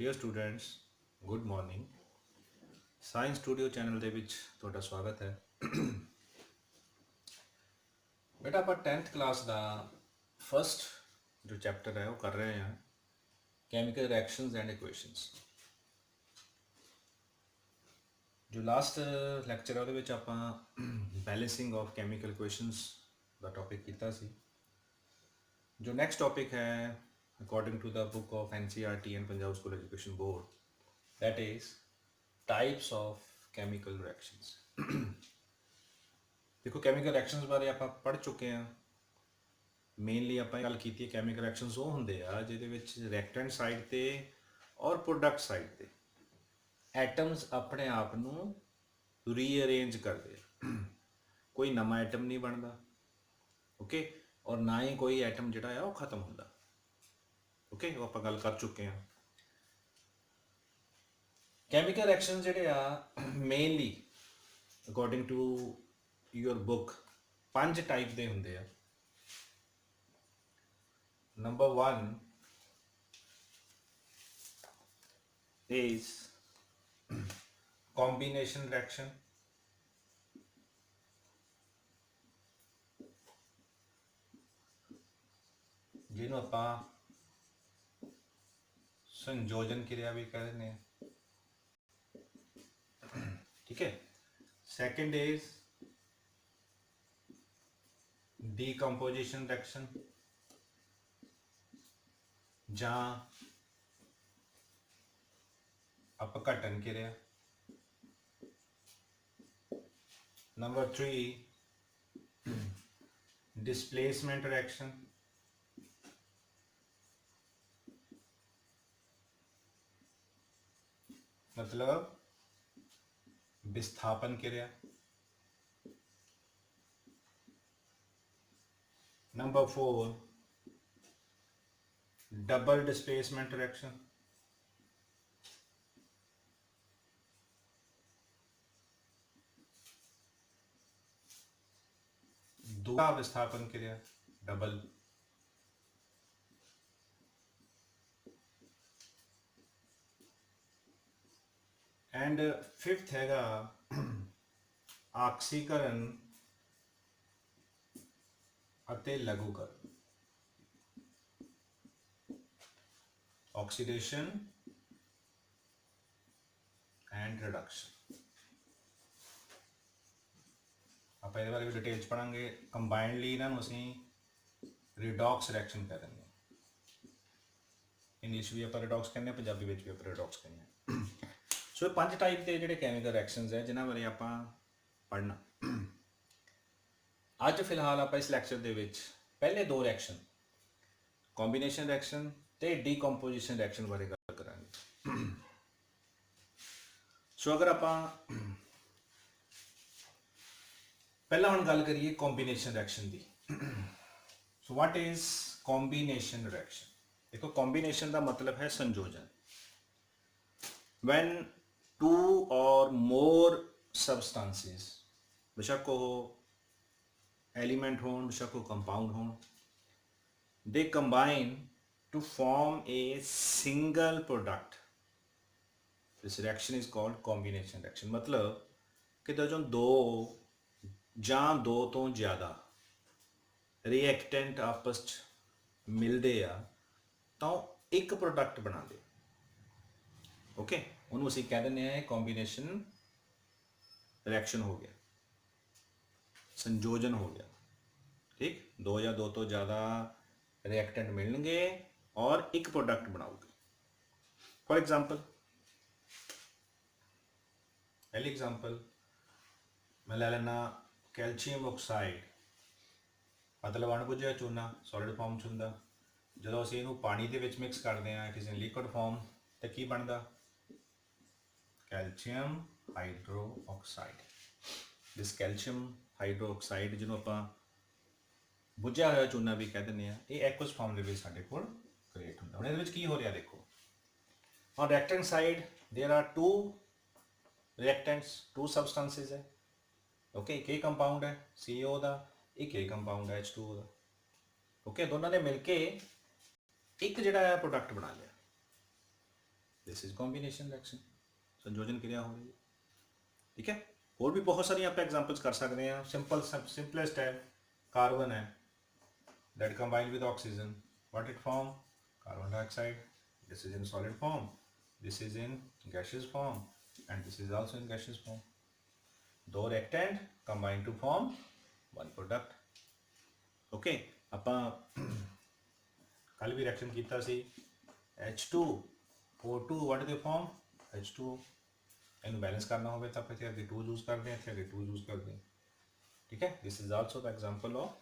Dear students, good morning. Science studio channel ਦੇ ਵਿੱਚ ਤੁਹਾਡਾ ਸਵਾਗਤ ਹੈ। ਬੇਟਾ ਆਪਾਂ 10th ਕਲਾਸ ਦਾ ਫਸਟ ਜੋ ਚੈਪਟਰ ਹੈ ਉਹ ਕਰ ਰਹੇ ਹਾਂ, ਕੈਮੀਕਲ ਰਿਐਕਸ਼ਨਸ ਐਂਡ ਇਕੁਏਸ਼ਨਸ। ਜੋ ਲਾਸਟ ਲੈਕਚਰ ਹੈ ਉਹਦੇ ਵਿੱਚ ਆਪਾਂ ਬੈਲੈਂਸਿੰਗ ਆਫ ਕੈਮੀਕਲ ਇਕੁਏਸ਼ਨਸ ਦਾ ਟੌਪਿਕ ਕੀਤਾ ਸੀ। ਜੋ ਨੈਕਸਟ ਟੌਪਿਕ ਹੈ according to the book of NCERT and Punjab school education board, that is types of chemical reactions। देखो chemical reactions बारे ਆਪਾਂ ਪੜ੍ਹ ਚੁੱਕੇ ਹਾਂ। ਮੇਨਲੀ ਆਪਾਂ ਗੱਲ ਕੀਤੀ ਹੈ chemical reactions ਉਹ ਹੁੰਦੇ ਆ ਜਿਹਦੇ ਵਿੱਚ reactant ਸਾਈਡ ਤੇ ਔਰ ਪ੍ਰੋਡਕਟ ਸਾਈਡ ਤੇ ਐਟਮਸ ਆਪਣੇ ਆਪ ਨੂੰ ਰੀਅਰੇਂਜ ਕਰਦੇ ਆ। ਕੋਈ ਨਵਾਂ ਐਟਮ ਨਹੀਂ ਬਣਦਾ, ਓਕੇ, ਔਰ ਨਾ ਹੀ ਕੋਈ ਐਟਮ ਜਿਹੜਾ ਆ ਉਹ ਖਤਮ ਹੁੰਦਾ, ਓਕੇ। ਉਹ ਆਪਾਂ ਗੱਲ ਕਰ ਚੁੱਕੇ ਹਾਂ। ਕੈਮੀਕਲ ਰਿਐਕਸ਼ਨ ਜਿਹੜੇ ਆ mainly according to your book 5 type ਦੇ ਹੁੰਦੇ ਆ। ਨੰਬਰ 1 is combination reaction, ਜਿਹਨੂੰ ਆਪਾਂ ਸੰਯੋਜਨ ਕਿਰਿਆ ਵੀ ਕਹਿ ਦਿੰਦੇ ਹਾਂ, ठीक है। सेकंड इज डीकंपोजिशन रिएक्शन ਜਾਂ अपघटन क्रिया। नंबर 3 डिस्प्लेसमेंट रिएक्शन, मतलब विस्थापन क्रिया। नंबर 4 डबल डिस्प्लेसमेंट रिएक्शन, दूसरा विस्थापन क्रिया डबल। एंड फिफ्थ हैगा आक्सीकरण ਅਤੇ ਲਘੂਕਰਨ, ऑक्सीडेशन एंड रिडक्शन। आप ਇਹਦੇ ਬਾਰੇ ਵੀ ਡਿਟੇਲ ਚ ਪੜਾਂਗੇ। ਕੰਬਾਈਨਡਲੀ ਇਹਨਾਂ ਨੂੰ ਅਸੀਂ ਰਿਡੌਕਸ ਰਿਐਕਸ਼ਨ ਕਹਿ ਦਿੰਦੇ ਹਾਂ। ਇੰਗਲਿਸ਼ ਵੀ ਆਪਾਂ ਰਿਡੌਕਸ ਕਹਿੰਦੇ ਹਾਂ, ਪੰਜਾਬੀ ਵਿੱਚ ਵੀ ਆਪਾਂ ਰਿਡੌਕਸ ਕਹਿੰਦੇ ਹਾਂ। ਸੋ ਇਹ 5 ਟਾਈਪ ਦੇ ਜਿਹੜੇ ਕੈਮੀਕਲ ਰਿਐਕਸ਼ਨਸ ਹੈ ਜਿਨ੍ਹਾਂ ਬਾਰੇ ਆਪਾਂ ਪੜ੍ਹਨਾ। ਅੱਜ ਫਿਲਹਾਲ ਆਪਾਂ ਇਸ ਲੈਕਚਰ ਦੇ ਵਿੱਚ ਪਹਿਲੇ 2 ਰਿਐਕਸ਼ਨ, ਕੰਬੀਨੇਸ਼ਨ ਰਿਐਕਸ਼ਨ ਤੇ ਡੀਕੰਪੋਜੀਸ਼ਨ ਰਿਐਕਸ਼ਨ ਬਾਰੇ ਗੱਲ ਕਰਾਂਗੇ। ਸੋ ਅਗਰ ਆਪਾਂ ਪਹਿਲਾਂ ਹੁਣ ਗੱਲ ਕਰੀਏ combination reaction the. So what is combination reaction? ਦੇਖੋ ਕੰਬੀਨੇਸ਼ਨ ਦਾ ਮਤਲਬ ਹੈ ਸੰਯੋਜਨ। when 2 or more substances, बेशक वो एलिमेंट हों, बेशक वो कंपाउंड हों, they combine to form a single product, this reaction is called combination reaction। मतलब कि जो 2 ਜਾਂ 2 ਤੋਂ ਜ਼ਿਆਦਾ ਰਿਐਕਟੈਂਟ ਆਪਸ 'ਚ ਮਿਲਦੇ ਆ ਤਾਂ ਇੱਕ ਪ੍ਰੋਡਕਟ ਬਣਾਉਂਦੇ, ਓਕੇ। ਉਹਨੂੰ ਅਸੀਂ ਕਹਿ ਦਿੰਦੇ ਹਾਂ ਕੰਬੀਨੇਸ਼ਨ ਰਿਐਕਸ਼ਨ ਹੋ ਗਿਆ, ਸੰਯੋਜਨ ਹੋ ਗਿਆ, ਠੀਕ। 2 ਜਾਂ 2 ਤੋਂ ਜ਼ਿਆਦਾ ਰਿਐਕਟੈਂਟ ਮਿਲਣਗੇ ਔਰ ਇੱਕ ਪ੍ਰੋਡਕਟ ਬਣਾਓਗੇ। ਫॉर एग्जांपल पहली एग्जांपल मैं ले लेना कैल्शियम ऑक्साइड, मतलब अणबुझिया चूना सॉलिड फॉर्म 'ਚ ਹੁੰਦਾ। ਜਦੋਂ ਅਸੀਂ ਇਹਨੂੰ ਪਾਣੀ ਦੇ ਵਿੱਚ ਮਿਕਸ ਕਰਦੇ ਹਾਂ, ਇਟ ਇਜ਼ ਇਨ ਲਿਕੁਇਡ ਫॉर्म, ਤੇ ਕੀ ਬਣਦਾ? Calcium hydroxide. This calcium hydroxide ਜਿਹਨੂੰ ਆਪਾਂ ਬੁੱਝਿਆ ਹੋਇਆ ਚੂਨਾ ਵੀ ਕਹਿ ਦਿੰਦੇ ਆ, ਇਹ ਐਕੁਅਸ ਫਾਰਮ ਦੇ ਵਿੱਚ ਸਾਡੇ ਕੋਲ ਕ੍ਰੀਏਟ ਹੁੰਦਾ। ਹੁਣ ਇਹਦੇ ਵਿੱਚ ਕੀ ਹੋ ਰਿਹਾ ਦੇਖੋ। On reactant side there are 2 reactants, 2 substances ਹੈ, ਓਕੇ। ਇੱਕ ਇਹ ਕੰਪਾਊਂਡ ਹੈ CO ਦਾ, ਇੱਕ ਇਹ ਕੰਪਾਊਂਡ ਹੈ H2O ਦਾ, ਓਕੇ। ਦੋਨਾਂ ਨੇ ਮਿਲ ਕੇ ਇੱਕ ਜਿਹੜਾ ਹੈ ਪ੍ਰੋਡਕਟ ਬਣਾ ਲਿਆ। दिस इज कॉम्बिनेशन रिएक्शन, संयोजन क्रिया हो रही है। ठीक है, और भी बहुत सारी आप एग्जांपल्स कर सकते हैं। सिंपलेस्ट है, कार्बन है that combined with oxygen, what it form? Carbon dioxide. This is in solid form, this is in gaseous form, and this is also in gaseous form. दो reactant combine to form one product. Okay, ਆਪਾਂ ਕੱਲ ਵੀ reaction ਕੀਤਾ ਸੀ, H2O2 what they form? H2O। ਇਹਨੂੰ balance ਕਰਨਾ ਹੋਵੇ ਤਾਂ ਆਪਾਂ ਇੱਥੇ ਅੱਗੇ 2 ਯੂਜ਼ ਕਰਦੇ ਹਾਂ, ਇੱਥੇ ਅੱਗੇ 2 ਯੂਜ਼ ਕਰਦੇ ਹਾਂ। ਠੀਕ ਹੈ, this is also the example of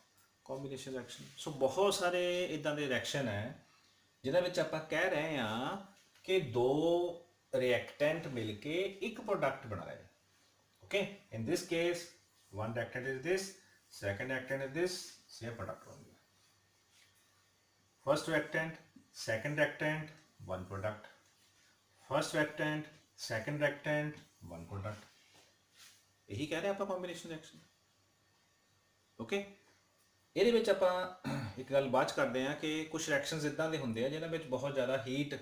combination reaction. So ਬਹੁਤ ਸਾਰੇ ਇਦਾਂ ਦੇ ਰਿਐਕਸ਼ਨ ਹੈ ਜਿਹਦੇ ਵਿੱਚ ਆਪਾਂ ਕਹਿ ਰਹੇ ਹਾਂ ਕਿ ਦੋ ਰਿਐਕਟੈਂਟ ਮਿਲ ਕੇ ਇੱਕ ਪ੍ਰੋਡਕਟ ਬਣਾ ਰਹੇ। Okay, in this case one reactant is this, second reactant is this, same product होंगे। first reactant, second reactant, one product, first reactant, second reactant, one product। यही कह रहे हैं ਆਪਾਂ combination reaction। ਓਕੇ, ਇਹਦੇ ਵਿੱਚ ਆਪਾਂ ਇੱਕ ਗੱਲ ਬਾਅਦ 'ਚ ਕਰਦੇ ਹਾਂ ਕਿ ਕੁਝ ਰਿਐਕਸ਼ਨਸ ਇਦਾਂ ਦੇ ਹੁੰਦੇ ਆ ਜਿਹਨਾਂ ਵਿੱਚ ਬਹੁਤ ਜ਼ਿਆਦਾ ਹੀਟ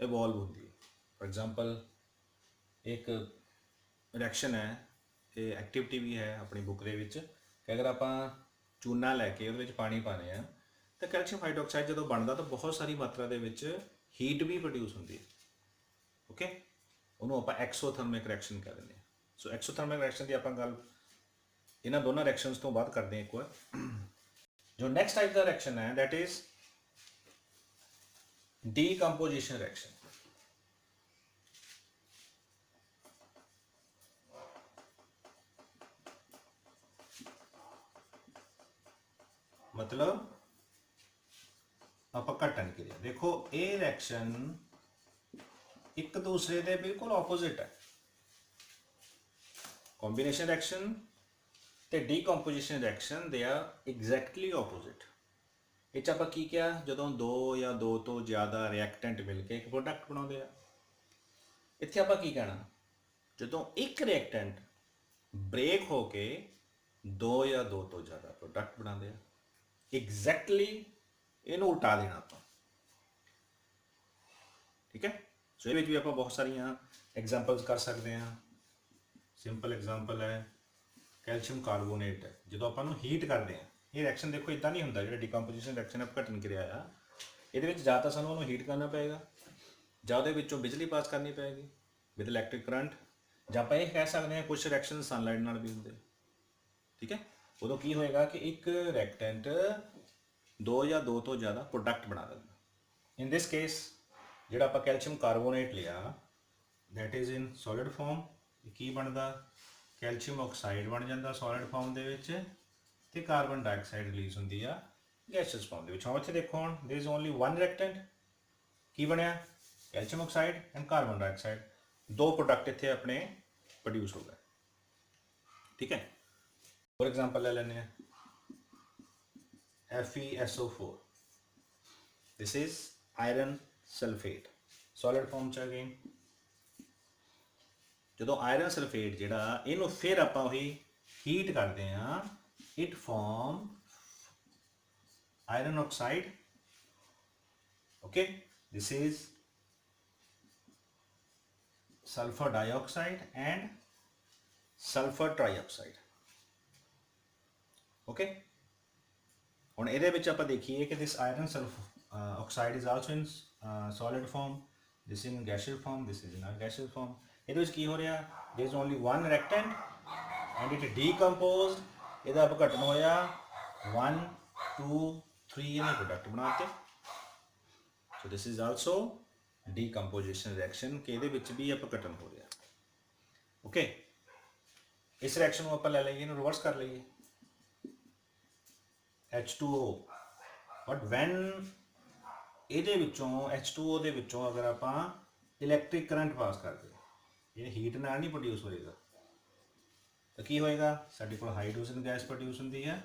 ਇਵੋਲਵ ਹੁੰਦੀ ਹੈ। ਫੋਰ ਐਗਜ਼ਾਮਪਲ ਇੱਕ ਰਿਐਕਸ਼ਨ ਹੈ, ਇਹ ਐਕਟੀਵਿਟੀ ਵੀ ਹੈ ਆਪਣੀ ਬੁੱਕ ਦੇ ਵਿੱਚ, ਕਿ ਅਗਰ ਆਪਾਂ ਚੂਨਾ ਲੈ ਕੇ ਉਹਦੇ ਵਿੱਚ ਪਾਣੀ ਪਾਉਂਦੇ ਆ ਤਾਂ ਕੈਲਸ਼ੀਅਮ ਹਾਈਡਰੋਕਸਾਈਡ ਜਦੋਂ ਬਣਦਾ ਤਾਂ ਬਹੁਤ ਸਾਰੀ ਮਾਤਰਾ ਦੇ ਵਿੱਚ ਹੀਟ ਵੀ ਪ੍ਰੋਡਿਊਸ ਹੁੰਦੀ ਹੈ। ਓਕੇ, ਉਹਨੂੰ ਆਪਾਂ ਐਕਸੋਥਰਮਿਕ ਰਿਐਕਸ਼ਨ ਕਹਿ ਦਿੰਦੇ ਹਾਂ। ਸੋ ਐਕਸੋਥਰਮਿਕ ਰਿਐਕਸ਼ਨ ਦੀ ਆਪਾਂ ਗੱਲ ਇਹਨਾਂ ਦੋਨਾਂ ਰਿਐਕਸ਼ਨਸ ਤੋਂ ਬਾਅਦ ਕਰਦੇ ਹਾਂ ਇੱਕ ਵਾਰ। ਜੋ ਨੈਕਸਟ ਟਾਈਪ ਦਾ ਰਿਐਕਸ਼ਨ ਹੈ ਦੈਟ ਇਜ਼ ਡੀਕੰਪੋਜੀਸ਼ਨ ਰਿਐਕਸ਼ਨ। मतलब ਆਪਾਂ ਘਟਨ ਕਿਰਿਆ ਦੇਖੋ, ਇਹ ਰਿਐਕਸ਼ਨ ਇੱਕ ਦੂਸਰੇ ਦੇ ਬਿਲਕੁਲ ਆਪੋਜ਼ਿਟ ਹੈ। ਕੰਬੀਨੇਸ਼ਨ ਰਿਐਕਸ਼ਨ ਤੇ decomposition reaction they are exactly opposite. ਇਹ 'ਚ ਆਪਾਂ ਕੀ ਕਿਹਾ, ਜਦੋਂ ਦੋ ਜਾਂ ਦੋ ਤੋਂ ਜ਼ਿਆਦਾ ਰਿਐਕਟੈਂਟ ਮਿਲ ਕੇ ਇੱਕ ਪ੍ਰੋਡਕਟ ਬਣਾਉਂਦੇ ਆ। ਇੱਥੇ ਆਪਾਂ ਕੀ ਕਹਿਣਾ, ਜਦੋਂ ਇੱਕ ਰਿਐਕਟੈਂਟ ਬ੍ਰੇਕ ਹੋ ਕੇ ਦੋ ਜਾਂ ਦੋ ਤੋਂ ਜ਼ਿਆਦਾ ਪ੍ਰੋਡਕਟ ਬਣਾਉਂਦੇ ਆ। ਐਗਜ਼ੈਕਟਲੀ ਇਹਨੂੰ ਉਲਟਾ ਦੇਣਾ ਆਪਾਂ। ਠੀਕ ਹੈ, ਸੋ ਇਹਦੇ ਵਿੱਚ ਵੀ ਆਪਾਂ ਬਹੁਤ ਸਾਰੀਆਂ ਐਗਜ਼ਾਮਪਲਸ ਕਰ ਸਕਦੇ ਹਾਂ। ਸਿੰਪਲ ਐਗਜ਼ਾਮਪਲ ਹੈ ਕੈਲਸ਼ੀਅਮ ਕਾਰਬੋਨੇਟ। ਜਦੋਂ ਆਪਾਂ ਨੂੰ ਹੀਟ ਕਰਦੇ ਹਾਂ, ਇਹ ਰਿਐਕਸ਼ਨ ਦੇਖੋ ਇਦਾਂ ਨਹੀਂ ਹੁੰਦਾ ਜਿਹੜਾ ਡੀਕੰਪੋਜੀਸ਼ਨ ਰਿਐਕਸ਼ਨ ਆਪਾਂ ਘਟਨ ਕਿਰਿਆ ਆ, ਇਹਦੇ ਵਿੱਚ ਜਾਂ ਤਾਂ ਸਾਨੂੰ ਉਹਨੂੰ ਹੀਟ ਕਰਨਾ ਪਏਗਾ ਜਾਂ ਉਹਦੇ ਵਿੱਚੋਂ ਬਿਜਲੀ ਪਾਸ ਕਰਨੀ ਪਏਗੀ ਵਿਦ ਇਲੈਕਟ੍ਰਿਕ ਕਰੰਟ, ਜਾਂ ਆਪਾਂ ਇਹ ਕਹਿ ਸਕਦੇ ਹਾਂ ਕੁਝ ਰਿਐਕਸ਼ਨ ਸਨਲਾਈਟ ਨਾਲ ਵੀ ਹੁੰਦੇ। ਠੀਕ ਹੈ, ਉਦੋਂ ਕੀ ਹੋਏਗਾ ਕਿ ਇੱਕ ਰਿਐਕਟੈਂਟ ਦੋ ਜਾਂ ਦੋ ਤੋਂ ਜ਼ਿਆਦਾ ਪ੍ਰੋਡਕਟ ਬਣਾ ਦਿੰਦਾ। ਇਨ ਦਿਸ ਕੇਸ ਜਿਹੜਾ ਆਪਾਂ ਕੈਲਸ਼ੀਅਮ ਕਾਰਬੋਨੇਟ ਲਿਆ that is in solid form, ਕੀ ਬਣਦਾ, ਕੈਲਸ਼ੀਅਮ ਆਕਸਾਈਡ ਬਣ ਜਾਂਦਾ ਸੋਲਿਡ ਫਾਰਮ ਦੇ ਵਿੱਚ, ਤੇ ਕਾਰਬਨ ਡਾਈਆਕਸਾਈਡ ਰਿਲੀਜ਼ ਹੁੰਦੀ ਆ ਗੈਸੀਅਸ ਫਾਰਮ ਦੇ ਵਿੱਚ। ਹੁਣ ਇੱਥੇ ਦੇਖੋ, ਹੁਣ there is only one reactant, ਕੀ ਬਣਿਆ, calcium oxide and carbon dioxide, ਦੋ ਪ੍ਰੋਡਕਟ ਇੱਥੇ ਆਪਣੇ ਪ੍ਰੋਡਿਊਸ ਹੋ ਗਏ। ਠੀਕ ਹੈ, ਫੋਰ ਐਗਜ਼ਾਮਪਲ ਲੈ ਲੈਂਦੇ ਹਾਂ FeSO4, this is iron sulfate, solid form ਚ ਅਗੇਨ। ਜਦੋਂ ਆਇਰਨ ਸਲਫੇਟ ਜਿਹੜਾ ਇਹਨੂੰ ਫਿਰ ਆਪਾਂ ਉਹੀ ਹੀਟ ਕਰਦੇ ਹਾਂ, it form iron oxide। okay, this is sulfur dioxide and sulfur trioxide। okay, ਹੁਣ ਇਹਦੇ ਵਿੱਚ ਆਪਾਂ ਦੇਖੀਏ ਕਿ this iron oxide is also in solid form, this is in gaseous form, this is in gaseous form। ਇਹਦੇ ਵਿੱਚ ਕੀ ਹੋ ਰਿਹਾ, there is only one reactant and it decomposed, ਇਹਦਾ ਅਪਘਟਨ ਹੋਇਆ 1 2 3 ਇਹਨੇ ਪ੍ਰੋਡਕਟ ਬਣਾਤੇ। So this is also decomposition reaction ਕਿ ਇਹਦੇ ਵਿੱਚ ਵੀ ਅਪਘਟਨ ਹੋ ਰਿਹਾ। ਓਕੇ, ਇਸ ਰਿਐਕਸ਼ਨ ਨੂੰ ਆਪਾਂ ਲੈ ਲਈਏ, ਇਹਨੂੰ ਰਿਵਰਸ ਕਰ ਲਈਏ H2O, ਬਟ ਵੈਨ ਇਹਦੇ ਵਿੱਚੋਂ H2O ਦੇ ਵਿੱਚੋਂ ਅਗਰ ਆਪਾਂ ਇਲੈਕਟ੍ਰਿਕ ਕਰੰਟ ਪਾਸ ਕਰਦੇ, ਇਹ ਹੀਟ ਨਾਲ ਨਹੀਂ ਪ੍ਰੋਡਿਊਸ ਹੋਏਗਾ ਤਾਂ ਕੀ ਹੋਏਗਾ, ਸਾਡੇ ਕੋਲ ਹਾਈਡਰੋਜਨ ਗੈਸ ਪ੍ਰੋਡਿਊਸ ਹੁੰਦੀ ਹੈ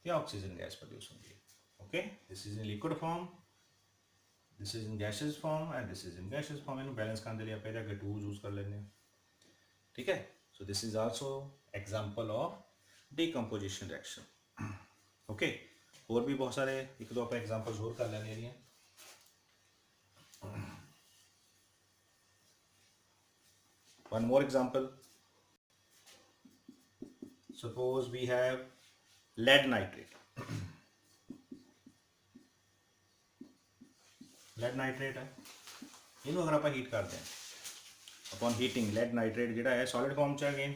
ਤੇ ਆਕਸੀਜਨ ਗੈਸ ਪ੍ਰੋਡਿਊਸ ਹੁੰਦੀ ਹੈ। Okay, this is in liquid form, this is in gaseous form and this is in gaseous form. ਇਹਨੂੰ ਬੈਲੈਂਸ ਕਰਨ ਦੇ ਲਈ ਆਪਾਂ ਇਹਦਾ ਅੱਗੇ 2 ਯੂਜ਼ ਕਰ ਲੈਂਦੇ ਹਾਂ। ਠੀਕ ਹੈ, so this is also example of decomposition reaction. Okay, ਹੋਰ ਵੀ ਬਹੁਤ ਸਾਰੇ ਇੱਕ ਦੋ ਆਪਾਂ ਐਗਜ਼ਾਮਪਲਸ ਹੋਰ ਕਰ ਲੈਂਦੇ ਇਹਦੀਆਂ। One more example. Suppose we have lead nitrate. lead nitrate है, ਇਹਨੂੰ ਅਗਰ ਆਪਾਂ ਹੀਟ ਕਰਦੇ ਹਾਂ, upon heating lead nitrate ਜਿਹੜਾ ਹੈ solid form ਚ ਅਗੇਨ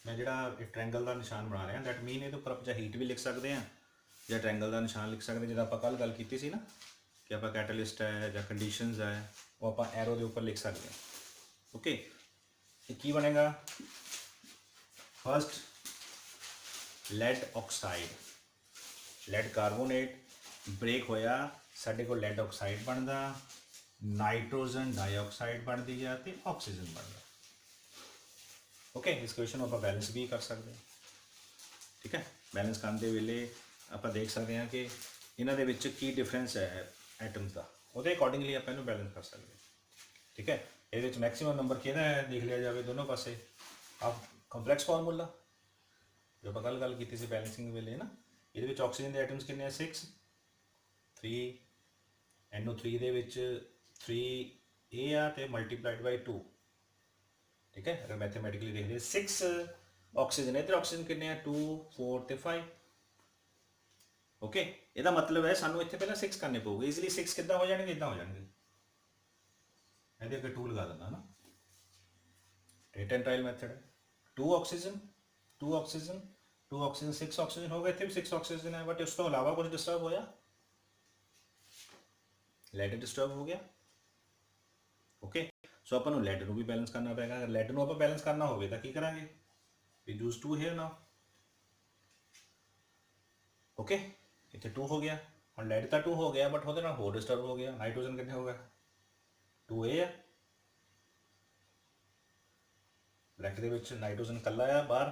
ਮੈਂ ਜਿਹੜਾ ਇੱਕ ਟ੍ਰਾਇੰਗਲ ਦਾ ਨਿਸ਼ਾਨ ਬਣਾ ਰਿਹਾ, ਦੈਟ ਮੀਨ ਇਹਦੇ ਉੱਪਰ ਆਪਾਂ ਜਾਂ ਹੀਟ ਵੀ ਲਿਖ ਸਕਦੇ ਹਾਂ ਜਾਂ ਟ੍ਰਾਇੰਗਲ ਦਾ ਨਿਸ਼ਾਨ ਲਿਖ ਸਕਦੇ, ਜਿੱਦਾਂ ਆਪਾਂ ਕੱਲ ਗੱਲ ਕੀਤੀ ਸੀ ਨਾ ਕਿ ਆਪਾਂ ਕੈਟਲਿਸਟ ਹੈ ਜਾਂ ਕੰਡੀਸ਼ਨਸ ਹੈ ਉਹ ਆਪਾਂ ਐਰੋ ਦੇ ਉੱਪਰ ਲਿਖ ਸਕਦੇ ਹਾਂ। ਓਕੇ, ਇਹ ਕੀ ਬਣੇਗਾ? First lead oxide, lead carbonate break ਹੋਇਆ, ਸਾਡੇ ਕੋਲ ਲੈਡ ਆਕਸਾਈਡ ਬਣਦਾ, ਨਾਈਟ੍ਰੋਜਨ ਡਾਈਆਕਸਾਈਡ ਬਣਦੀ ਆ ਤੇ ਆਕਸੀਜਨ ਬਣਦਾ। ਓਕੇ, ਇਸ ਕੁਐਸਚਨ ਨੂੰ ਆਪਾਂ ਬੈਲੈਂਸ ਵੀ ਕਰ ਸਕਦੇ ਹਾਂ। ਠੀਕ ਹੈ, ਬੈਲੈਂਸ ਕਰਨ ਦੇ ਵੇਲੇ ਆਪਾਂ ਦੇਖ ਸਕਦੇ ਹਾਂ ਕਿ ਇਹਨਾਂ ਦੇ ਵਿੱਚ ਕੀ ਡਿਫਰੈਂਸ ਹੈ ਐਟਮਸ ਦਾ, ਉਹਦੇ ਅਕੋਰਡਿੰਗਲੀ ਆਪਾਂ ਇਹਨੂੰ ਬੈਲੈਂਸ ਕਰ ਸਕਦੇ ਹਾਂ। ਠੀਕ ਹੈ, ਇਹਦੇ ਵਿੱਚ ਮੈਕਸਿਮਮ ਨੰਬਰ ਕਿਹਦਾ ਹੈ ਦੇਖ ਲਿਆ ਜਾਵੇ ਦੋਨੋਂ ਪਾਸੇ। ਆਪ ਕੰਪਲੈਕਸ ਫਾਰਮੂਲਾ ਜੋ ਆਪਾਂ ਕੱਲ੍ਹ ਗੱਲ ਕੀਤੀ ਸੀ ਬੈਲੈਂਸਿੰਗ ਵੇਲੇ ਨਾ, ਇਹਦੇ ਵਿੱਚ ਆਕਸੀਜਨ ਦੇ ਐਟਮਸ ਕਿੰਨੇ ਆ? 6 3 NO3 ਦੇ ਵਿੱਚ 3 A ਆ ਤੇ ਮਲਟੀਪਲਾਈਡ ਬਾਈ 2। ਠੀਕ ਹੈ, ਅਗਰ ਮੈਥਮੈਟਿਕਲੀ ਦੇਖਦੇ 6 ਆਕਸੀਜਨ, ਇੱਧਰ ਆਕਸੀਜਨ ਕਿੰਨੇ ਆ? 2 4 ਤੇ 5। ਓਕੇ, ਇਹਦਾ ਮਤਲਬ ਹੈ ਸਾਨੂੰ ਇੱਥੇ ਪਹਿਲਾਂ 6 ਕਰਨੇ ਪਊਗੇ। ਈਜ਼ੀਲੀ 6 ਕਿੱਦਾਂ ਹੋ ਜਾਣਗੇ? ਇਦਾਂ ਹੋ ਜਾਣਗੇ, ਇਹਦੇ ਅੱਗੇ 2 ਲਗਾ ਦਿੰਦਾ ਨਾ, ਰੇਟ ਐਂਡ ਟ੍ਰਾਇਲ ਮੈਥਡ ਹੈ। 2 ਆਕਸੀਜਨ 2 ਆਕਸੀਜਨ 2 ਆਕਸੀਜਨ 6 ਆਕਸੀਜਨ ਹੋ ਗਏ, ਇੱਥੇ ਵੀ 6 ਆਕਸੀਜਨ ਹੈ, ਬਟ ਉਸ ਤੋਂ ਇਲਾਵਾ ਕੁਝ ਡਿਸਟਰਬ ਹੋਇਆ? ਲੈਡ ਡਿਸਟਰਬ ਹੋ ਗਿਆ। ਓਕੇ, ਸੋ ਆਪਾਂ ਨੂੰ ਲੈਡ ਨੂੰ ਵੀ ਬੈਲੈਂਸ ਕਰਨਾ ਪਏਗਾ। ਅਗਰ ਲੈਡ ਨੂੰ ਆਪਾਂ ਬੈਲੈਂਸ ਕਰਨਾ ਹੋਵੇ ਤਾਂ ਕੀ ਕਰਾਂਗੇ? ਵੀ ਯੂਜ਼ 2 ਹੇਅਰ ਨਾਓ। ਓਕੇ, ਇੱਥੇ 2 ਹੋ ਗਿਆ, ਹੁਣ ਲੈਡ ਤਾਂ 2 ਹੋ ਗਿਆ ਬਟ ਉਹਦੇ ਨਾਲ ਹੋਰ ਡਿਸਟਰਬ ਹੋ ਗਿਆ। ਨਾਈਟ੍ਰੋਜਨ ਕਿੰਨੇ ਹੋ ਗਿਆ? 2A ਆ, ਬ੍ਰੈਕ ਦੇ ਵਿੱਚ ਨਾਈਟ੍ਰੋਜਨ ਇਕੱਲਾ ਆ, ਬਾਹਰ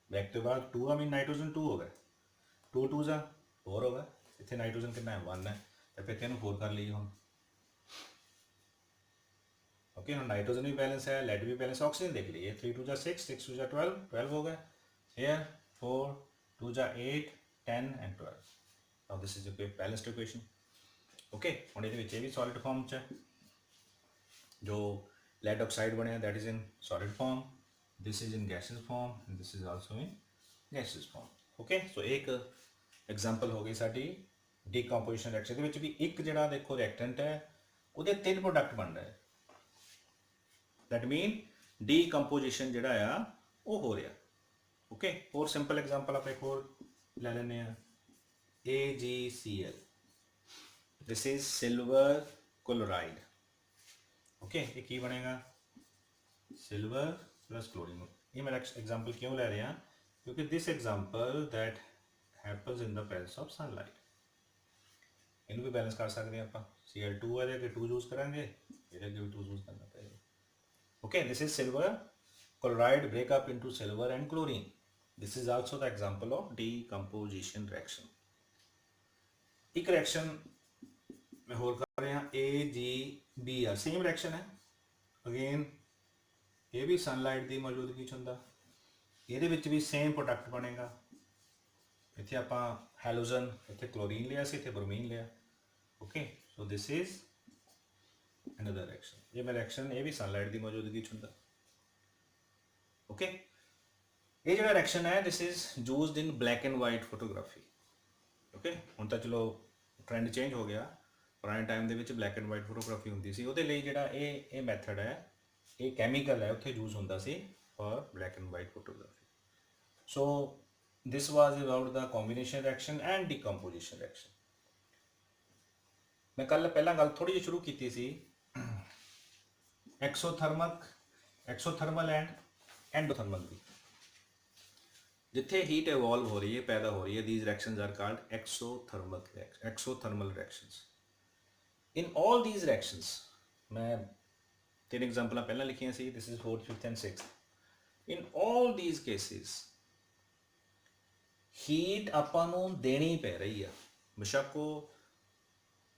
ਬ੍ਰੈਕ ਤੋਂ ਬਾਅਦ 2 ਆ, ਮੀਨ ਨਾਈਟ੍ਰੋਜਨ 2 ਹੋ ਗਿਆ, 2 2 ਜਾਂ 4 ਹੋ ਗਿਆ। ਇੱਥੇ ਨਾਈਟ੍ਰੋਜਨ ਕਿੰਨਾ ਹੈ? 1 ਹੈ, ਤੇ ਫਿਰ ਇਹਨੂੰ 4 ਕਰ ਲਈਏ ਹੁਣ। ਓਕੇ, ਹੁਣ ਨਾਈਟ੍ਰੋਜਨ ਵੀ ਬੈਲੈਂਸ ਹੈ, ਲੈਡ ਵੀ ਬੈਲੈਂਸ। ਆਕਸੀਜਨ ਦੇਖ ਲਈਏ, 3 2 ਜਾਂ 6 6 2 ਜਾਂ 12 12 ਹੋ गया। here 4 2 ਜਾਂ 8 10 and 12। now this is a balanced equation। Okay, ਹੁਣ ਇਹਦੇ ਵਿੱਚ ਇਹ ਵੀ ਸੋਲਿਡ ਫਾਰਮ ਚ ਹੈ, ਜੋ ਲੈਡ ਆਕਸਾਈਡ ਬਣਿਆ that is in solid form, this is in gaseous form and this is also in gaseous form। Okay, so ਇੱਕ example ਹੋ ਗਈ ਸਾਡੀ ਡੀਕੰਪੋਜੀਸ਼ਨ ਰਿਐਕਸ਼ਨ ਦੇ ਵਿੱਚ ਵੀ ਇੱਕ ਜਿਹੜਾ ਦੇਖੋ ਰਿਐਕਟੈਂਟ ਹੈ ਉਹਦੇ 3 ਪ੍ਰੋਡਕਟ ਬਣ ਰਹੇ। that mean ਡੀਕੰਪੋਜੀਸ਼ਨ ਜਿਹੜਾ ਆ ਉਹ ਹੋ ਰਿਹਾ। ਓਕੇ, ਹੋਰ ਸਿੰਪਲ ਐਗਜ਼ਾਮਪਲ ਆਪਾਂ ਇੱਕ ਹੋਰ ਲੈ ਲੈਂਦੇ ਆ, AgCl, this is silver chloride। ਓਕੇ, ਇਹ ਕੀ ਬਣੇਗਾ? Silver plus chlorine. ਇਹ ਮੈਂ ਐਗਜ਼ਾਮਪਲ ਕਿਉਂ ਲੈ ਰਿਹਾ? ਕਿਉਂਕਿ this example that happens in the presence of sunlight. ਇਹਨੂੰ ਵੀ ਬੈਲੈਂਸ ਕਰ ਸਕਦੇ ਹਾਂ ਆਪਾਂ। Cl2 ਇਹਦੇ ਅੱਗੇ 2 ਯੂਜ਼ ਕਰਾਂਗੇ, ਇਹਦੇ ਅੱਗੇ ਵੀ 2 ਯੂਜ਼ ਕਰਨਾ ਪਏਗਾ। Okay, this is silver chloride break up into silver and chlorine। this is also the example of decomposition reaction। ਇੱਕ ਰਿਐਕਸ਼ਨ ਮੈਂ ਹੋਰ ਕਰ ਰਿਹਾ, AgBr, ਸੇਮ ਰਿਐਕਸ਼ਨ ਹੈ ਅਗੇਨ, ਇਹ ਵੀ ਸਨਲਾਈਟ ਦੀ ਮੌਜੂਦਗੀ ਚ ਹੁੰਦਾ, ਇਹਦੇ ਵਿੱਚ ਵੀ ਸੇਮ ਪ੍ਰੋਡਕਟ ਬਣੇਗਾ। ਇੱਥੇ ਆਪਾਂ ਹੈਲੋਜਨ, ਇੱਥੇ ਕਲੋਰੀਨ ਲਿਆ ਸੀ, ਇੱਥੇ ਬਰੋਮੀਨ ਲਿਆ। Okay, so this is another reaction। ਇਹ ਮੈਂ ਰਿਐਕਸ਼ਨ ਇਹ ਵੀ ਸਨਲਾਈਟ ਦੀ ਮੌਜੂਦਗੀ ਚ ਹੁੰਦਾ। ਓਕੇ, ਇਹ ਜਿਹੜਾ ਰਿਐਕਸ਼ਨ ਹੈ this is used in black and white photography. Okay, ਹੁਣ ਤਾਂ ਚਲੋ ਟ੍ਰੈਂਡ ਚੇਂਜ ਹੋ ਗਿਆ, ਪੁਰਾਣੇ ਟਾਈਮ ਦੇ ਵਿੱਚ ਬਲੈਕ ਐਂਡ ਵਾਈਟ ਫੋਟੋਗ੍ਰਾਫੀ ਹੁੰਦੀ ਸੀ, ਉਹਦੇ ਲਈ ਜਿਹੜਾ ਇਹ ਮੈਥਡ ਹੈ, ਇਹ ਕੈਮੀਕਲ ਹੈ ਉੱਥੇ ਯੂਜ਼ ਹੁੰਦਾ ਸੀ for black and white photography. So this was about the combination reaction and decomposition reaction. ਮੈਂ ਕੱਲ ਪਹਿਲਾਂ ਗੱਲ ਥੋੜੀ ਜਿਹੀ ਸ਼ੁਰੂ ਕੀਤੀ ਸੀ ਐਕਸੋਥਰਮਲ ਐਂਡ ਐਂਡੋਥਰਮਲ ਦੀ। ਜਿੱਥੇ ਹੀਟ ਇਵੋਲਵ ਹੋ ਰਹੀ ਹੈ, ਪੈਦਾ ਹੋ ਰਹੀ ਹੈ, these reactions are called exothermal reactions। in all these reactions, ਮੈਂ 3 ਐਗਜ਼ਾਮਪਲਾਂ ਪਹਿਲਾਂ ਲਿਖੀਆਂ ਸੀ, this is 4th 5th and 6th। in all these cases heat ਆਪਾਂ ਨੂੰ ਦੇਣੀ ਪੈ ਰਹੀ ਆ, ਬੇਸ਼ੱਕ ਉਹ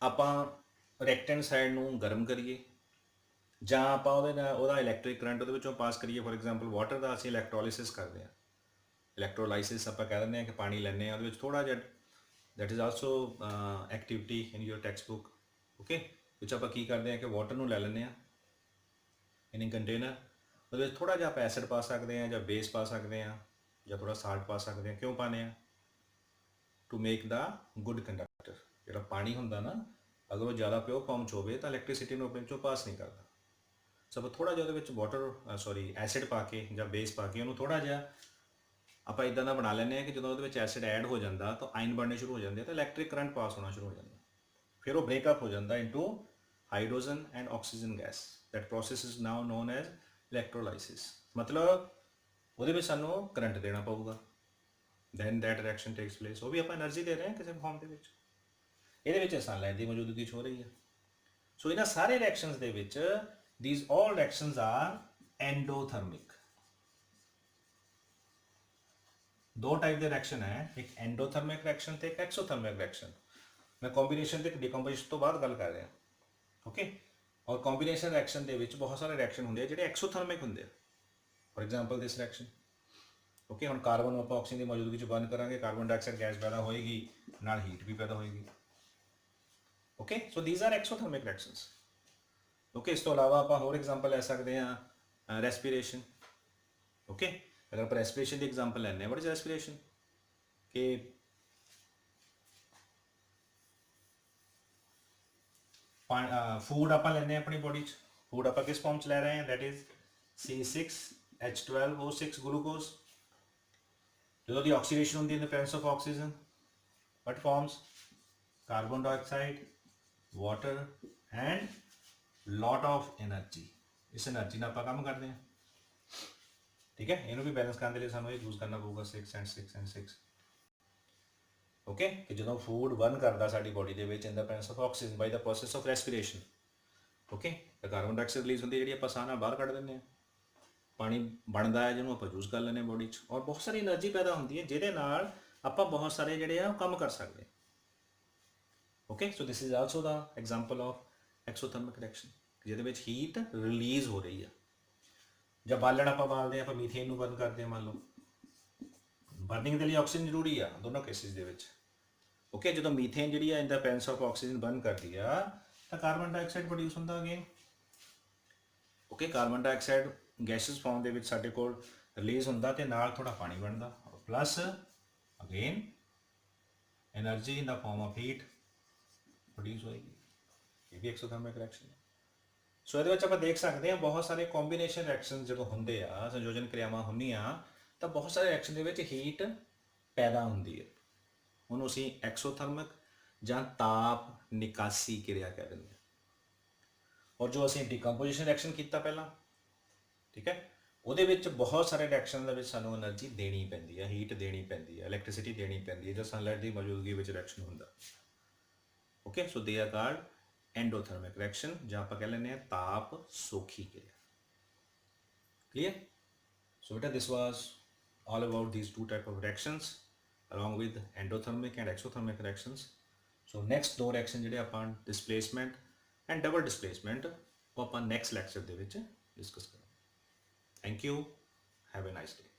ਆਪਾਂ ਰਿਐਕਟੈਂਟ ਸਾਈਡ ਨੂੰ ਗਰਮ ਕਰੀਏ ਜਾਂ ਆਪਾਂ ਉਹਦੇ ਨਾਲ ਉਹਦਾ ਇਲੈਕਟ੍ਰਿਕ ਕਰੰਟ ਉਹਦੇ ਵਿੱਚੋਂ ਪਾਸ ਕਰੀਏ। ਫੋਰ ਐਗਜ਼ਾਮਪਲ ਵਾਟਰ ਦਾ ਅਸੀਂ ਇਲੈਕਟ੍ਰੋਲਿਸਿਸ ਕਰਦੇ ਹਾਂ, ਇਲੈਕਟ੍ਰੋਲਾਈਸਿਸ ਆਪਾਂ ਕਹਿ ਦਿੰਦੇ ਹਾਂ ਕਿ ਪਾਣੀ ਲੈਂਦੇ ਹਾਂ, ਉਹਦੇ ਵਿੱਚ ਥੋੜ੍ਹਾ ਜਿਹਾ that is also activity in your text book. Okay, ਵਿੱਚ ਆਪਾਂ ਕੀ ਕਰਦੇ ਹਾਂ ਕਿ ਵਾਟਰ ਨੂੰ ਲੈ ਲੈਂਦੇ ਹਾਂ, ਇਨ ਕੰਟੇਨਰ। ਉਹਦੇ ਵਿੱਚ ਥੋੜ੍ਹਾ ਜਿਹਾ ਆਪਾਂ ਐਸਿਡ ਪਾ ਸਕਦੇ ਹਾਂ, ਜਾਂ ਬੇਸ ਪਾ ਸਕਦੇ ਹਾਂ, ਜਾਂ ਥੋੜ੍ਹਾ ਸਾਲਟ ਪਾ ਸਕਦੇ ਹਾਂ। ਕਿਉਂ ਪਾਉਂਦੇ ਹਾਂ? To make the good conductor. ਜਿਹੜਾ ਪਾਣੀ ਹੁੰਦਾ ਨਾ, ਅਗਰ ਉਹ ਜ਼ਿਆਦਾ ਪਿਓਰ ਫਾਰਮ 'ਚ ਹੋਵੇ ਤਾਂ ਇਲੈਕਟ੍ਰੀਸਿਟੀ ਨੂੰ ਆਪਣੇ 'ਚੋਂ ਪਾਸ ਨਹੀਂ ਕਰਦਾ। ਸਭ ਥੋੜ੍ਹਾ ਜਿਹਾ ਉਹਦੇ ਵਿੱਚ ਵਾਟਰ ਐਸਿਡ ਪਾ ਕੇ ਜਾਂ ਬੇਸ ਪਾ ਕੇ ਉਹਨੂੰ ਥੋੜ੍ਹਾ ਜਿਹਾ ਆਪਾਂ ਇਦਾਂ ਦਾ ਬਣਾ ਲੈਂਦੇ ਹਾਂ ਕਿ ਜਦੋਂ ਉਹਦੇ ਵਿੱਚ ਐਸਿਡ ਐਡ ਹੋ ਜਾਂਦਾ ਤਾਂ ਆਇਨ ਬਣਨੇ ਸ਼ੁਰੂ ਹੋ ਜਾਂਦੇ, ਤਾਂ ਇਲੈਕਟ੍ਰਿਕ ਕਰੰਟ ਪਾਸ ਹੋਣਾ ਸ਼ੁਰੂ ਹੋ ਜਾਂਦਾ। ਫਿਰ ਉਹ ਬ੍ਰੇਕਅਪ ਹੋ ਜਾਂਦਾ into hydrogen and oxygen gas. That process is now known as electrolysis. ਮਤਲਬ ਉਹਦੇ ਵਿੱਚ ਸਾਨੂੰ ਕਰੰਟ ਦੇਣਾ ਪਊਗਾ, then that reaction takes place. ਉਹ ਵੀ ਆਪਾਂ એનર્ਜੀ ਦੇ ਰਹੇ ਹਾਂ ਕਿਸੇ ਫਾਰਮ ਦੇ ਵਿੱਚ। ਇਹਦੇ ਵਿੱਚ ਸਨਲਾਈਟ ਦੀ ਮੌਜੂਦਗੀ 'ਚ ਹੋ ਰਹੀ ਹੈ। ਸੋ ਇਹਨਾਂ ਸਾਰੇ ਰਿਐਕਸ਼ਨਸ ਦੇ ਵਿੱਚ these all reactions are endothermic। ਦੋ ਟਾਈਪ ਦੇ ਰਿਐਕਸ਼ਨ ਹੈ, ਇੱਕ ਐਂਡੋਥਰਮਿਕ ਰਿਐਕਸ਼ਨ ਤੇ ਇੱਕ ਐਕਸੋਥਰਮਿਕ ਰਿਐਕਸ਼ਨ। ਮੈਂ ਕੰਬੀਨੇਸ਼ਨ ਤੇ ਡੀਕੰਪੋਜੀਸ਼ਨ ਤੋਂ ਬਾਅਦ ਗੱਲ ਕਰ ਰਿਹਾ, ਓਕੇ। ਔਰ ਕੰਬੀਨੇਸ਼ਨ ਰਿਐਕਸ਼ਨ ਦੇ ਵਿੱਚ ਬਹੁਤ ਸਾਰੇ ਰਿਐਕਸ਼ਨ ਹੁੰਦੇ ਆ ਜਿਹੜੇ ਐਕਸੋਥਰਮਿਕ ਹੁੰਦੇ ਆ। For example this reaction, okay. ਹੁਣ ਕਾਰਬਨ ਨੂੰ ਆਪਾਂ ਆਕਸੀਜਨ ਦੀ ਮੌਜੂਦਗੀ 'ਚ ਬਰਨ ਕਰਾਂਗੇ, ਕਾਰਬਨ ਡਾਈਆਕਸਾਈਡ ਗੈਸ ਪੈਦਾ ਹੋਏਗੀ, ਨਾਲ ਹੀਟ ਵੀ ਪੈਦਾ ਹੋਏਗੀ, okay. So these are exothermic reactions, okay. ਇਸ ਤੋਂ ਇਲਾਵਾ ਆਪਾਂ ਹੋਰ ਐਗਜ਼ਾਮਪਲ ਲੈ ਸਕਦੇ ਹਾਂ ਰੈਸਪੀਰੇਸ਼ਨ, ਓਕੇ। ਅਗਰ ਆਪਾਂ ਰੈਸਪੀਰੇਸ਼ਨ ਦੀ ਐਗਜ਼ਾਮਪਲ ਲੈਂਦੇ ਹਾਂ, ਵਾਟ ਇਜ਼ ਰੈਸਪੀਰੇਸ਼ਨ? ਕਿ ਫੂਡ ਆਪਾਂ ਲੈਂਦੇ ਹਾਂ ਆਪਣੀ ਬੋਡੀ 'ਚ, ਫੂਡ ਆਪਾਂ ਕਿਸ ਫਾਰਮ 'ਚ ਲੈ ਰਹੇ ਹਾਂ? That is C6H12O6 glucose. ਜਦੋਂ ਦੀ ਆਕਸੀਡੇਸ਼ਨ ਹੁੰਦੀ in the presence of oxygen, what forms? Carbon dioxide, water and lot of energy. ਇਸ એનર્ਜੀ ਨਾਲ ਆਪਾਂ ਕੰਮ ਕਰਦੇ ਹਾਂ, ਠੀਕ ਹੈ। ਇਹਨੂੰ ਵੀ ਬੈਲੈਂਸ ਕਰਨ ਦੇ ਲਈ ਸਾਨੂੰ ਇਹ ਯੂਜ਼ ਕਰਨਾ ਪਊਗਾ 6 and 6 and 6, ਓਕੇ। ਕਿ ਜਦੋਂ ਫੂਡ ਬਰਨ ਕਰਦਾ ਸਾਡੀ ਬੋਡੀ ਦੇ ਵਿੱਚ in the presence of oxygen by the process of respiration, okay, ਤਾਂ ਕਾਰਬਨ ਡਾਈਆਕਸਾਈਡ ਰਿਲੀਜ਼ ਹੁੰਦੀ ਜਿਹੜੀ ਆਪਾਂ ਸਾਹ ਨਾਲ ਬਾਹਰ ਕੱਢ ਦਿੰਦੇ ਹਾਂ। ਪਾਣੀ ਬਣਦਾ ਹੈ ਜਿਹਨੂੰ ਆਪਾਂ ਯੂਜ਼ ਕਰ ਲੈਂਦੇ ਹਾਂ ਬੋਡੀ 'ਚ, ਔਰ ਬਹੁਤ ਸਾਰੀ એનર્ਜੀ ਪੈਦਾ ਹੁੰਦੀ ਹੈ ਜਿਹਦੇ ਨਾਲ ਆਪਾਂ ਬਹੁਤ ਸਾਰੇ ਜਿਹੜੇ ਆ ਉਹ ਕੰਮ ਕਰ ਸਕਦੇ ਹਾਂ, okay. So this is also the example of exothermic reaction, ਜਿਹਦੇ ਵਿੱਚ ਹੀਟ ਰਿਲੀਜ਼ ਹੋ ਰਹੀ ਆ। ਜਾਂ ਬਾਲਣ ਆਪਾਂ ਬਾਲਦੇ ਹਾਂ, ਆਪਾਂ ਮੀਥੇਨ ਨੂੰ ਬਰਨ ਕਰਦੇ ਹਾਂ, ਮੰਨ ਲਓ। ਬਰਨਿੰਗ ਦੇ ਲਈ ਆਕਸੀਜਨ ਜ਼ਰੂਰੀ ਆ ਦੋਨੋਂ ਕੇਸਿਸ ਦੇ ਵਿੱਚ, ਓਕੇ। ਜਦੋਂ ਮੀਥੇਨ ਜਿਹੜੀ ਆ in the presence of oxygen burn ਕਰਦੀ ਆ ਤਾਂ ਕਾਰਬਨ ਡਾਈਆਕਸਾਈਡ ਪ੍ਰੋਡਿਊਸ ਹੁੰਦਾ again, okay. Carbon dioxide gases form ਦੇ ਵਿੱਚ ਸਾਡੇ ਕੋਲ ਰਿਲੀਜ਼ ਹੁੰਦਾ ਤੇ ਨਾਲ ਥੋੜਾ ਪਾਣੀ ਬਣਦਾ, plus again energy in the farm of heat produce ਹੋਏਗੀ। ਇਹ ਵੀ ਐਕਸੋਥਰਮਿਕ ਰਿਐਕਸ਼ਨ ਹੈ। ਸੋ ਇਹਦੇ ਵਿੱਚ ਆਪਾਂ ਦੇਖ ਸਕਦੇ ਹਾਂ ਬਹੁਤ ਸਾਰੇ ਕੰਬੀਨੇਸ਼ਨ ਰਿਐਕਸ਼ਨ ਜਦੋਂ ਹੁੰਦੇ ਆ, ਸੰਯੋਜਨ ਕਿਰਿਆਵਾਂ ਹੁੰਦੀਆਂ, ਤਾਂ ਬਹੁਤ ਸਾਰੇ ਰਿਐਕਸ਼ਨ ਦੇ ਵਿੱਚ ਹੀਟ ਪੈਦਾ ਹੁੰਦੀ ਹੈ। ਉਹਨੂੰ ਅਸੀਂ ਐਕਸੋਥਰਮਿਕ ਜਾਂ ਤਾਪ ਨਿਕਾਸੀ ਕਿਰਿਆ ਕਹਿ ਦਿੰਦੇ ਹਾਂ। ਔਰ ਜੋ ਅਸੀਂ ਡੀਕੰਪੋਜੀਸ਼ਨ ਰਿਐਕਸ਼ਨ ਕੀਤਾ ਪਹਿਲਾਂ, ਠੀਕ ਹੈ, ਉਹਦੇ ਵਿੱਚ ਬਹੁਤ ਸਾਰੇ ਰਿਐਕਸ਼ਨ ਦੇ ਵਿੱਚ ਸਾਨੂੰ એનર્ਜੀ ਦੇਣੀ ਪੈਂਦੀ ਹੈ, ਹੀਟ ਦੇਣੀ ਪੈਂਦੀ ਹੈ, ਇਲੈਕਟ੍ਰਿਸਿਟੀ ਦੇਣੀ ਪੈਂਦੀ ਹੈ, ਜੋ ਸਨਲਾਈਟ ਦੀ ਮੌਜੂਦਗੀ ਵਿੱਚ ਰਿਐਕਸ਼ਨ ਹੁੰਦਾ, okay. So they are called ਐਂਡੋਥਰਮਿਕ reaction, ਜਾਂ ਆਪਾਂ ਕਹਿ ਲੈਂਦੇ ਹਾਂ ਤਾਪ ਸੋਖੀ ਕਿਰਿਆ। ਕਲੀਅਰ? ਸੋ ਬੇਟਾ ਦਿਸ ਵਾਜ਼ all about these two type of reactions along with endothermic and exothermic reactions। so next ਦੋ reaction ਜਿਹੜੇ ਆਪਾਂ displacement and double displacement ਉਹ ਆਪਾਂ next lecture ਦੇ ਵਿੱਚ discuss ਕਰਾਂਗੇ। thank you, have a nice day।